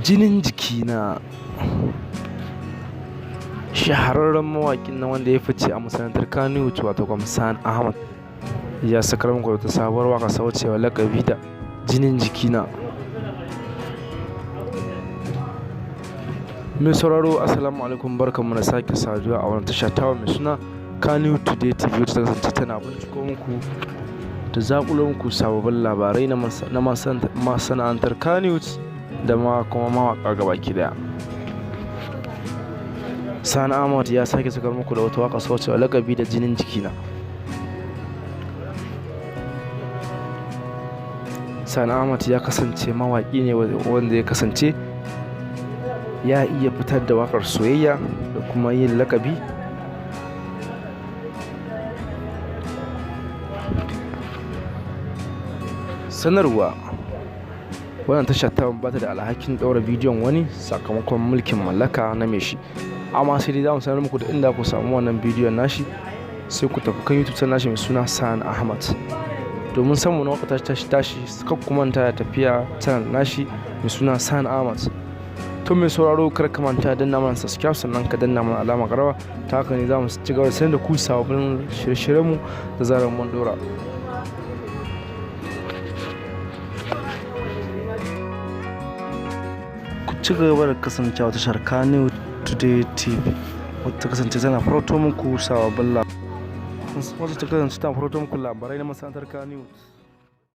jinin jikina. Shahararren mawaƙin na wanda ya fice a masana'antar Kannywood wato Sani Ahmad ya sakar muku da wata sabuwar waƙa saucewa lakabi da jinin jikina. Mai sauraro assalamu alaikum, barkanmu da sake saduwa a wannan tasha tawa mai suna Kannywood Today TV, wacce ta kasance tana binciko muku da zaƙulo muku sababbin labarai na masana'antar Kannywood da ma kuma mawaƙa gabaki daya. Sani Ahmad ya sake sakar muku da wata waƙa saucewa lakabi da jinin jikina. Sani Ahmad ya kasance mawaƙi ne wanda ya kasance ya iya fitar da waƙar soyayya da kuma yin lakabi. Sanarwa: wannan tasha ta ba ta da alhakin ɗaura bidiyon wani sakamakon mulkin mallaka na mai shi, amma sai dai za mu sanar muku da inda ku samu wannan bidiyon nashi. Sai ku tafi kan YouTube nashi mai suna Sani Ahmad domin samun waƙar tashi suka kuma ta tafiya channel nashi mai suna Sani Ahmad. To mai sauraro, kar ka manta danna mana subscribe, sannan ka danna mana alamar ƙarawa, ta haka ne za mu ci gaba da sanar da ku sababbin shirye-shiryenmu da zarar mun ɗora. Ku ci gaba da kasancewa tashar Kannywood Today TV, wata kasance tana farauto muku sababbin labarai na masana'antar Kannywood.